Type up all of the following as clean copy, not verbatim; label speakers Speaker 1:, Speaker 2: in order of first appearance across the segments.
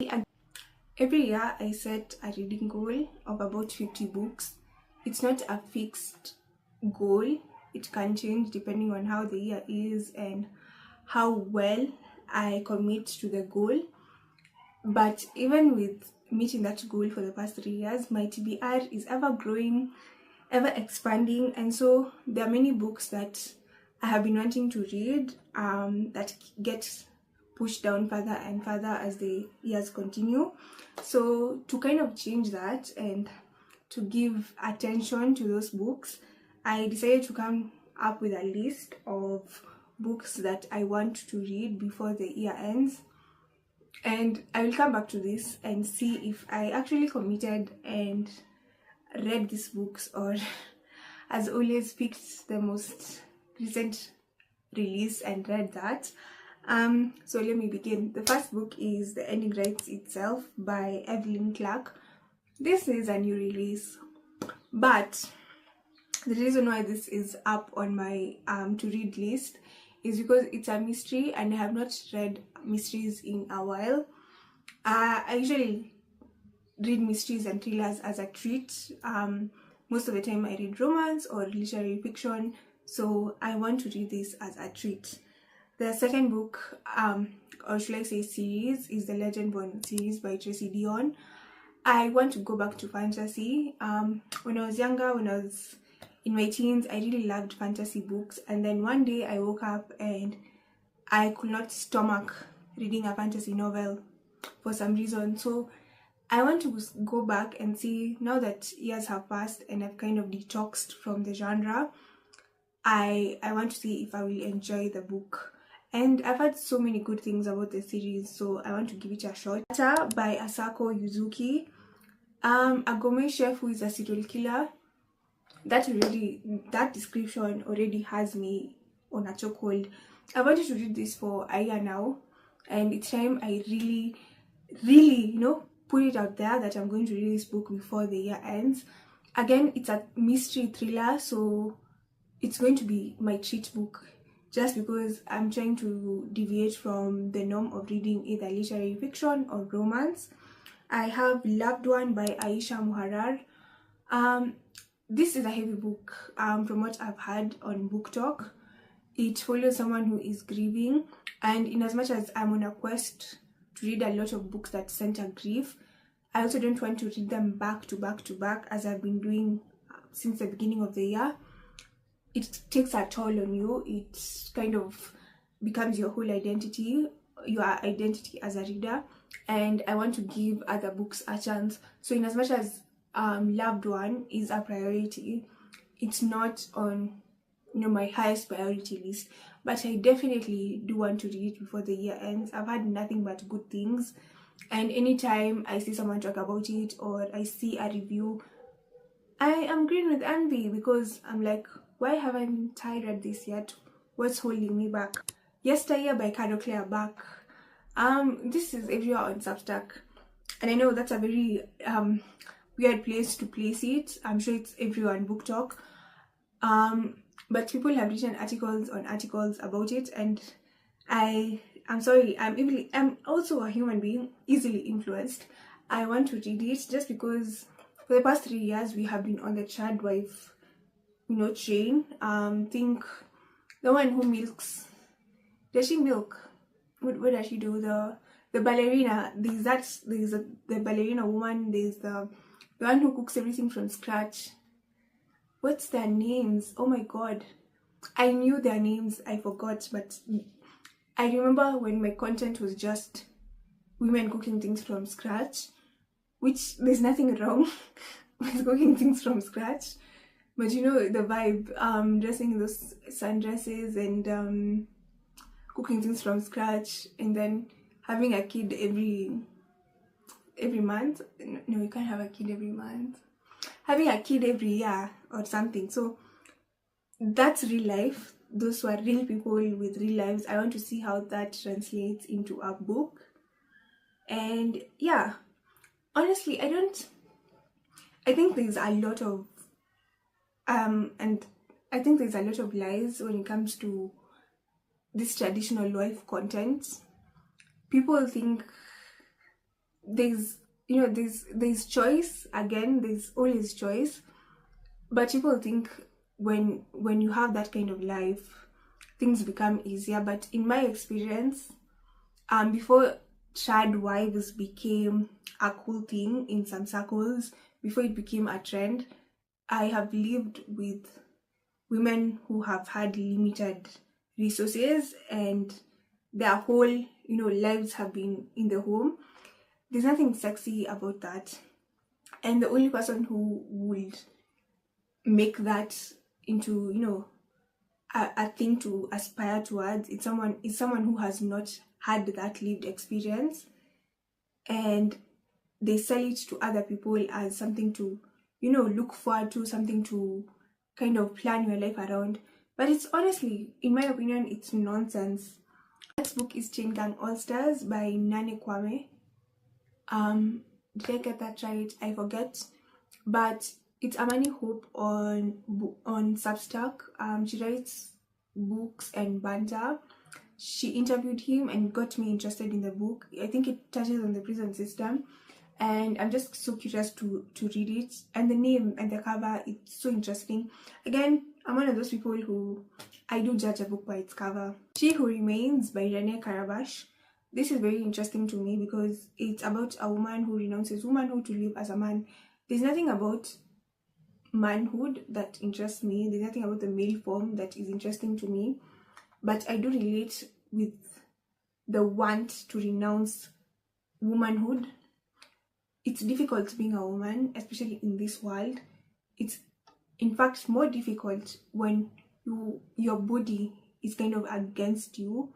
Speaker 1: And every year I set a reading goal of about 50 books. It's not a fixed goal. It can change depending on how the year is and how well I commit to the goal. But even with meeting that goal for the past 3 years, my TBR is ever growing, ever expanding, and so there are many books that I have been wanting to read that get pushed down further and further as the years continue. So to kind of change that and to give attention to those books, I decided to come up with a list of books that I want to read before the year ends. And I will come back to this and see if I actually committed and read these books, or as always picked the most recent release and read that. So let me begin. The first book is The Ending Writes Itself by Evelyn Clark. This is a new release, but the reason why this is up on my to read list is because it's a mystery and I have not read mysteries in a while. I usually read mysteries and thrillers as a treat. Most of the time I read romance or literary fiction, so I want to read this as a treat. The second book, or should I say series, is the Legend Born series by Tracy Deonn. I want to go back to fantasy. When I was younger, when I was in my teens, I really loved fantasy books, and then one day I woke up and I could not stomach reading a fantasy novel for some reason. So I want to go back and see, now that years have passed and I've kind of detoxed from the genre, I want to see if I will enjoy the book. And I've heard so many good things about the series, so I want to give it a shot. By Asako Yuzuki, a gourmet chef who is a serial killer. That description already has me on a chokehold. I wanted to read this for a year now, and it's time I really, put it out there that I'm going to read this book before the year ends. Again, it's a mystery thriller, so it's going to be my treat book, just because I'm trying to deviate from the norm of reading either literary fiction or romance. I have Loved One by Aisha Muharrar. This is a heavy book from what I've heard on Book Talk. It follows someone who is grieving, and in as much as I'm on a quest to read a lot of books that center grief, I also don't want to read them back to back to back as I've been doing since the beginning of the year. It takes a toll on you. It kind of becomes your whole identity, your identity as a reader, and I want to give other books a chance. So in as much as Loved One is a priority, it's not on my highest priority list, but I definitely do want to read it before the year ends. I've had nothing but good things, and anytime I see someone talk about it or I see a review, I am green with envy, because I'm like, why haven't I read this yet? What's holding me back? Yesteryear by Carol Claire Back. This is everywhere on Substack, and I know that's a very weird place to place it. I'm sure it's everywhere on Book Talk. But people have written articles on articles about it, and I'm sorry, I'm also a human being, easily influenced. I want to read it just because for the past 3 years we have been on the child wife, train. Think the one who milks. Does she milk? What does she do? The ballerina. There's the ballerina woman. There's the one who cooks everything from scratch. What's their names? Oh my god, I knew their names, I forgot, but I remember when my content was just women cooking things from scratch, which there's nothing wrong with cooking things from scratch, but the vibe, dressing in those sundresses and cooking things from scratch, and then having a kid every month. No, you can't have a kid every month. Having a kid every year or something. So that's real life. Those were real people with real lives. I want to see how that translates into a book. And yeah, honestly, I think there's a lot of lies when it comes to this traditional life content. People think there's there's choice. Again, there's always choice, but people think when you have that kind of life, things become easier. But in my experience, before child wives became a cool thing in some circles, before it became a trend, I have lived with women who have had limited resources, and their whole lives have been in the home. There's nothing sexy about that, and the only person who would make that into a thing to aspire towards, it's someone who has not had that lived experience, and they sell it to other people as something to look forward to, something to kind of plan your life around. But it's honestly, in my opinion, it's nonsense. Next book is Chain Gang All Stars by Nane Kwame. Did I get that right? I forget. But it's Amani Hope on Substack. She writes books and banter. She interviewed him and got me interested in the book. I think it touches on the prison system, and I'm just so curious to read it. And the name and the cover, it's so interesting. Again, I'm one of those people who I do judge a book by its cover. She Who Remains by Rene Karabash. This is very interesting to me because it's about a woman who renounces womanhood to live as a man. There's nothing about manhood that interests me. There's nothing about the male form that is interesting to me. But I do relate with the want to renounce womanhood. It's difficult being a woman, especially in this world. It's in fact more difficult when your body is kind of against you,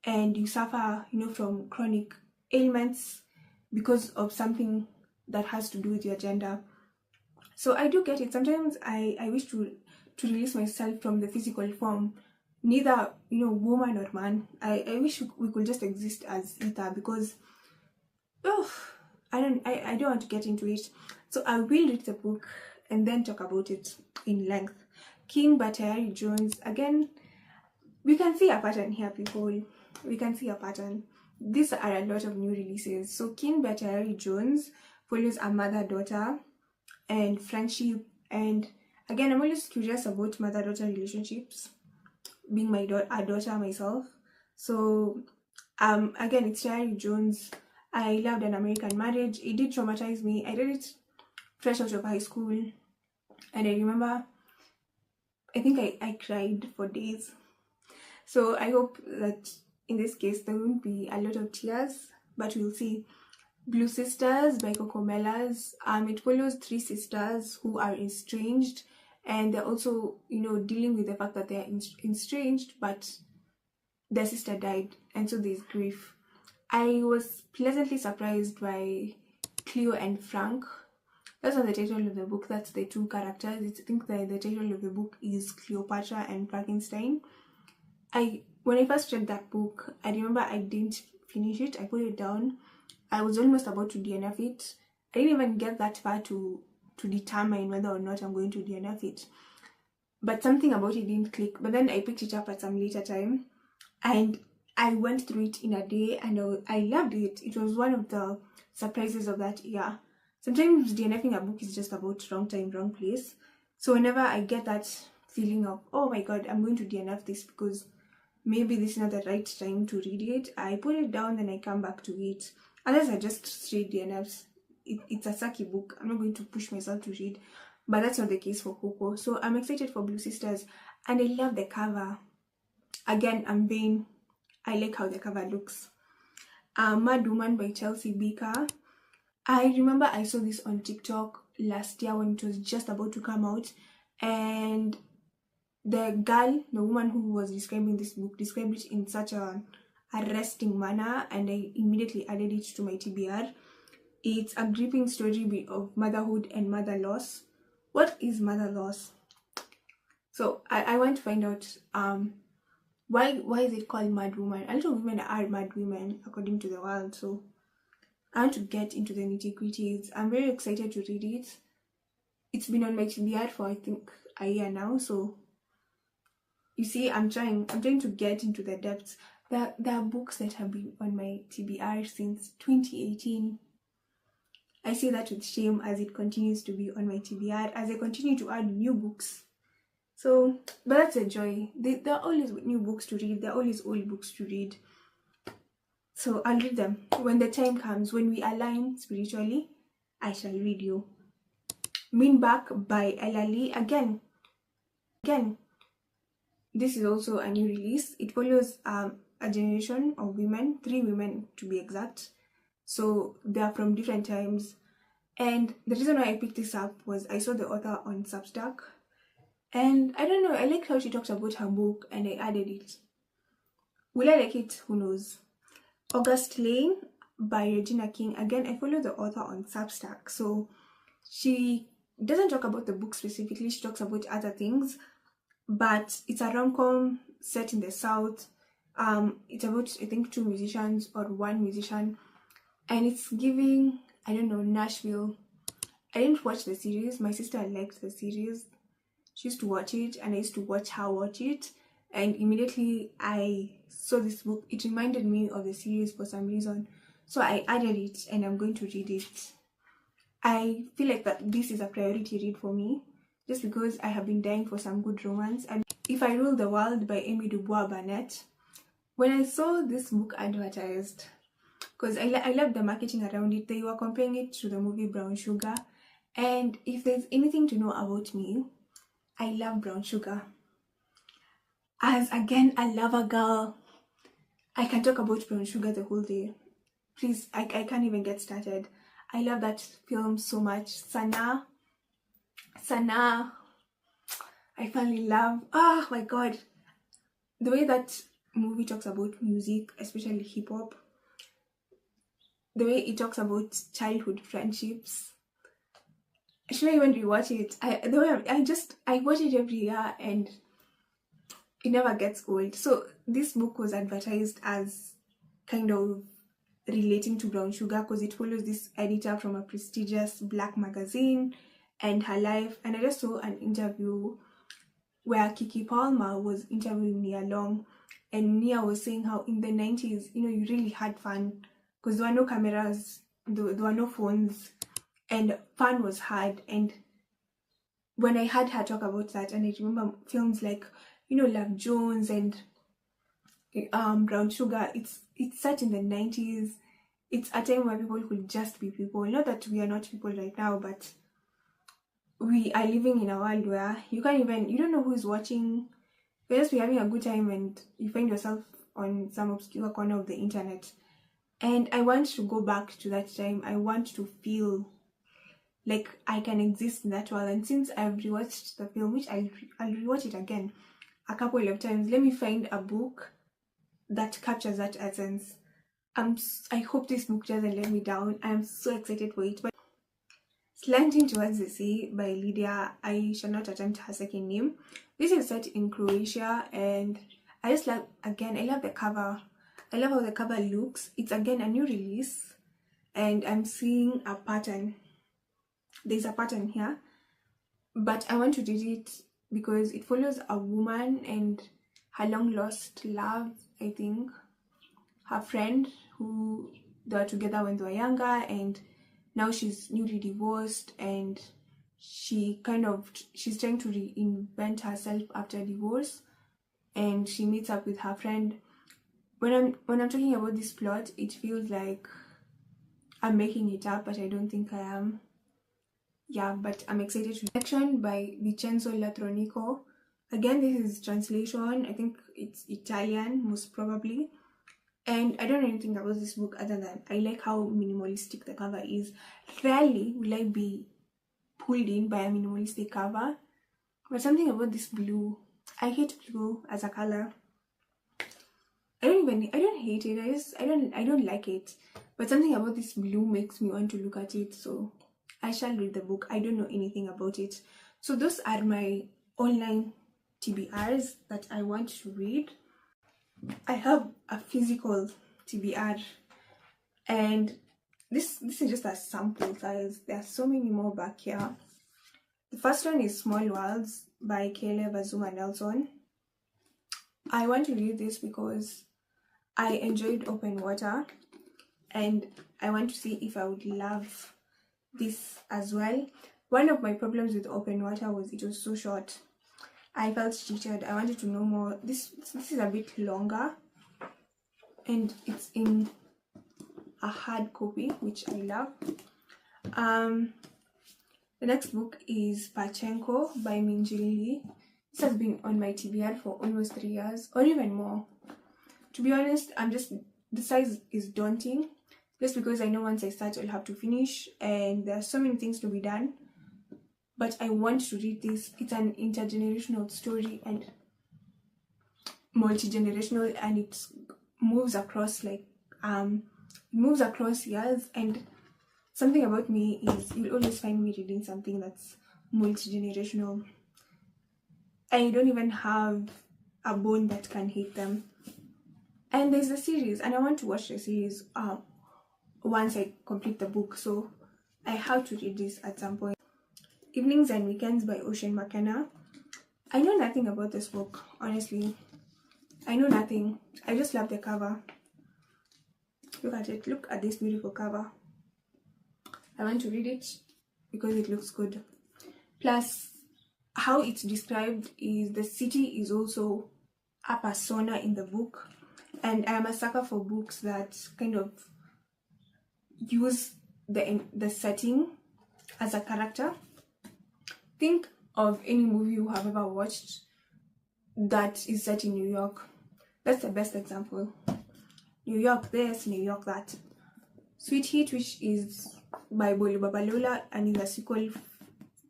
Speaker 1: and you suffer from chronic ailments because of something that has to do with your gender. So I do get it. Sometimes I wish to release myself from the physical form, neither woman or man. I wish we could just exist as ether, because I don't want to get into it. So I will read the book and then talk about it in length. King Batayari Jones, again, we can see a pattern here, people. We can see a pattern. These are a lot of new releases. So King Batayari Jones follows a mother-daughter and friendship, and again, I'm always curious about mother-daughter relationships, being a daughter myself. So again, it's Tayari Jones. I loved An American Marriage. It did traumatize me. I read it fresh out of high school, and I remember I think I cried for days. So I hope that in this case there won't be a lot of tears, but we'll see. Blue Sisters by Coco Mellas. It follows 3 sisters who are estranged, and they're also dealing with the fact that they're estranged, but their sister died, and so there's grief. I was pleasantly surprised by Cleo and Frank. That's not the title of the book, that's the 2 characters. I think the title of the book is Cleopatra and Frankenstein. When I first read that book, I remember I didn't finish it. I put it down. I was almost about to DNF it. I didn't even get that far to determine whether or not I'm going to DNF it. But something about it didn't click. But then I picked it up at some later time, and I went through it in a day, and I loved it. It was one of the surprises of that year. Sometimes DNFing a book is just about wrong time, wrong place. So whenever I get that feeling of, oh my god, I'm going to DNF this because maybe this is not the right time to read it, I put it down, then I come back to it. Unless I just straight DNFs. It's a sucky book. I'm not going to push myself to read. But that's not the case for Coco. So I'm excited for Blue Sisters. And I love the cover. Again, I'm vain. I like how the cover looks. Mad Woman by Chelsea Beaker. I remember I saw this on TikTok last year when it was just about to come out. And the woman who was describing this book, described it in such an arresting manner, and I immediately added it to my TBR. It's a gripping story of motherhood and mother loss. What is mother loss? So I want to find out why is it called Mad Woman? A lot of women are mad women according to the world, so I want to get into the nitty-gritties. I'm very excited to read it. It's been on my TBR for I think a year now, so you see, I'm trying to get into the depths. There are books that have been on my TBR since 2018. I say that with shame as it continues to be on my TBR, as I continue to add new books. So, but that's a joy. There are always new books to read, there are always old books to read. So I'll read them. When the time comes, when we align spiritually, I shall read you. Mean Back by Ella Lee. Again, this is also a new release. It follows a generation of women, 3 women to be exact. So they are from different times. And the reason why I picked this up was I saw the author on Substack. And I don't know, I liked how she talked about her book and I added it. Will I like it? Who knows? August Lane by Regina King. Again, I follow the author on Substack. So she doesn't talk about the book specifically, she talks about other things. But it's a rom-com set in the South. It's about, I think, 2 musicians or 1 musician. And it's giving, I don't know, Nashville. I didn't watch the series. My sister liked the series. She used to watch it and I used to watch her watch it. And immediately I saw this book. It reminded me of the series for some reason. So I added it and I'm going to read it. I feel like that this is a priority read for me, just because I have been dying for some good romance. And If I Rule the World by Amy Dubois Burnett. When I saw this book advertised, because I loved the marketing around it, they were comparing it to the movie Brown Sugar. And if there's anything to know about me, I love Brown Sugar. As again a lover girl, I can talk about Brown Sugar the whole day. Please, I can't even get started. I love that film so much. Sana, I finally love. Oh my god, the way that movie talks about music, especially hip hop, the way it talks about childhood friendships. I shouldn't even rewatch it. I watch it every year and it never gets old. So this book was advertised as kind of relating to Brown Sugar because it follows this editor from a prestigious black magazine and her life. And I just saw an interview where Kiki Palmer was interviewing Nia Long, and Nia was saying how in the 90s, you really had fun because there were no cameras, there were no phones, and fun was hard. And when I heard her talk about that, and I remember films like, Love Jones and Brown Sugar, it's set in the 90s. It's a time where people could just be people. Not that we are not people right now, but we are living in a world where you don't know who's watching. You'll just be having a good time and you find yourself on some obscure corner of the internet. And I want to go back to that time. I want to feel like I can exist in that world. And since I've rewatched the film, which I'll rewatch it again a couple of times, let me find a book that captures that essence. I hope this book doesn't let me down. I'm so excited for it. But Slanting Towards the Sea by Lydia, I shall not attempt her second name. This is set in Croatia, and I just love, again, I love the cover. I love how the cover looks. It's again a new release, and I'm seeing a pattern. There's a pattern here, but I want to read it because it follows a woman and her long lost love, I think, her friend who they were together when they were younger, and now she's newly divorced, and she's trying to reinvent herself after divorce, and she meets up with her friend. When I'm talking about this plot, it feels like I'm making it up, but I don't think I am. Yeah, but I'm excited to Section by Vincenzo Latronico. Again, this is translation. I think it's Italian, most probably. And I don't know anything about this book other than I like how minimalistic the cover is. Rarely will I be pulled in by a minimalistic cover, but something about this blue. I hate blue as a color. I don't hate it. I don't like it. But something about this blue makes me want to look at it. So I shall read the book. I don't know anything about it. So those are my online TBRs that I want to read. I have a physical TBR, and this is just a sample size. There are so many more back here. The first one is Small Worlds by Caleb Azuma Nelson. I want to read this because I enjoyed Open Water, and I want to see if I would love this as well. One of my problems with Open Water was it was so short. I felt cheated. I wanted to know more. This is a bit longer, and it's in a hard copy, which I love. The next book is Pachenko by Minjil Lee. This has been on my TBR for almost 3 years, or even more. To be honest, the size is daunting, just because I know once I start I'll have to finish, and there are so many things to be done. But I want to read this. It's an intergenerational story and multi-generational, and it moves across years. And something about me is you'll always find me reading something that's multi-generational. I don't even have a bone that can hate them. And there's a series, and I want to watch the series once I complete the book, so I have to read this at some point. Evenings and Weekends by Ocean McKenna. I know nothing about this book, honestly. I know nothing. I just love the cover. Look at it. Look at this beautiful cover. I want to read it because it looks good. Plus, how it's described is the city is also a persona in the book. And I am a sucker for books that kind of use the setting as a character. Think of any movie you have ever watched that is set in New York. That's the best example. New York this, New York that. Sweet Heat, which is by Bolu Babalola and is a sequel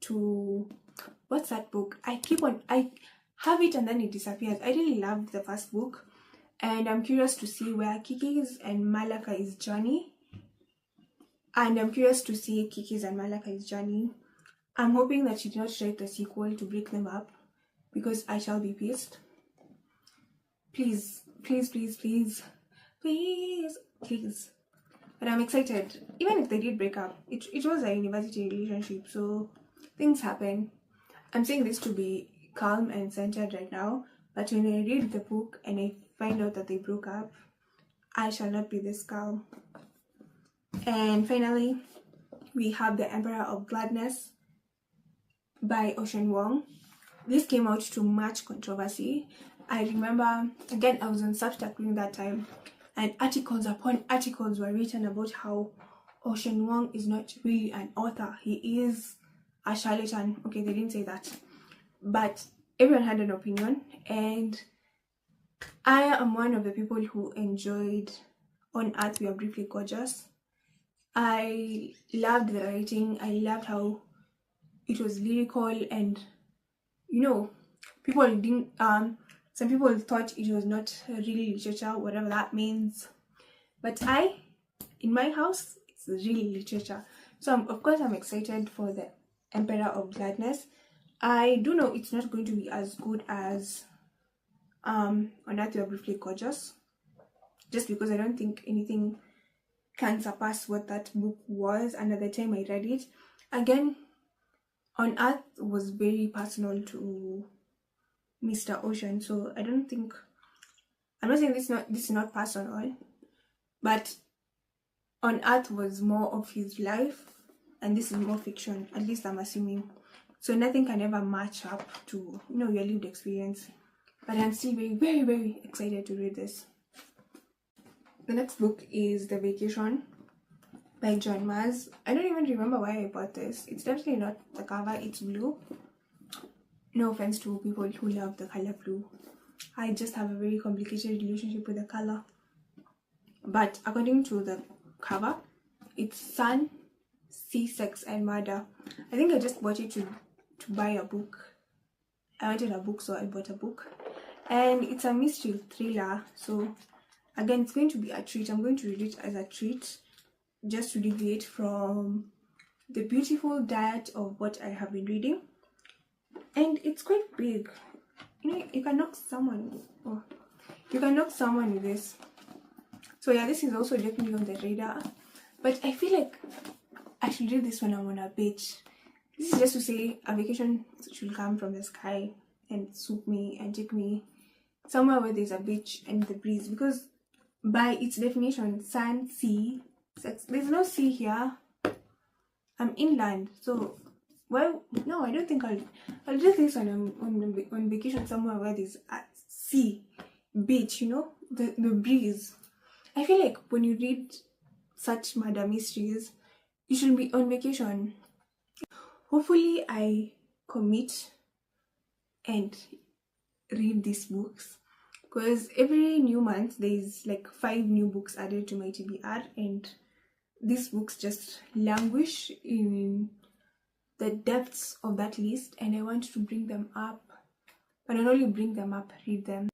Speaker 1: to... what's that book? I have it and then it disappears. I really loved the first book, and I'm curious to see where Kiki's and Malakai's journey. And I'm curious to see Kiki's and Malakai's journey. I'm hoping that she did not write the sequel to break them up, because I shall be pissed. Please, please, please, please, please, please. But I'm excited. Even if they did break up, it was a university relationship, so things happen. I'm saying this to be calm and centered right now, but when I read the book and I find out that they broke up, I shall not be this calm. And finally, we have The Emperor of Gladness by Ocean Wong. This came out to much controversy. I remember, again, I was on Substack during that time, and articles upon articles were written about how Ocean Wong is not really an author. He is a charlatan. Okay, they didn't say that, but everyone had an opinion, and I am one of the people who enjoyed On Earth We Are Briefly Gorgeous. I loved the writing. I loved how it was lyrical, and people didn't some people thought it was not really literature, whatever that means, but in my house, it's really literature. So of course I'm excited for The Emperor of Gladness. I do know it's not going to be as good as On Earth We Are Briefly Gorgeous, just because I don't think anything can surpass what that book was. And at the time I read it, again, On Earth was very personal to Mr. Ocean, so I don't think, I'm not saying this is not personal, but On Earth was more of his life, and this is more fiction, at least I'm assuming. So nothing can ever match up to your lived experience. But I'm still very, very, very excited to read this. The next book is The Vacation by John Mars. I don't even remember why I bought this. It's definitely not the cover, it's blue. No offense to people who love the color blue. I just have a very complicated relationship with the color. But according to the cover, it's Sun, Sea, Sex and Murder. I think I just bought it to buy a book. I wanted a book, so I bought a book. And it's a mystery thriller, so again, it's going to be a treat. I'm going to read it as a treat, just to deviate from the beautiful diet of what I have been reading. And it's quite big. You can knock someone. Oh, you can knock someone with this. So yeah, this is also definitely on the radar. But I feel like I should read this when I'm on a beach. This is just to say a vacation should come from the sky and swoop me and take me somewhere where there's a beach and the breeze, because by its definition, sun, sea, sex, there's no sea here. I'm inland, so well, no, I don't think I'll do this when I'm on vacation somewhere where there's a sea, beach, the breeze. I feel like when you read such murder mysteries, you should be on vacation. Hopefully, I commit and read these books, because every new month there's like 5 new books added to my TBR, and these books just languish in the depths of that list, and I want to bring them up, but not only bring them up, read them.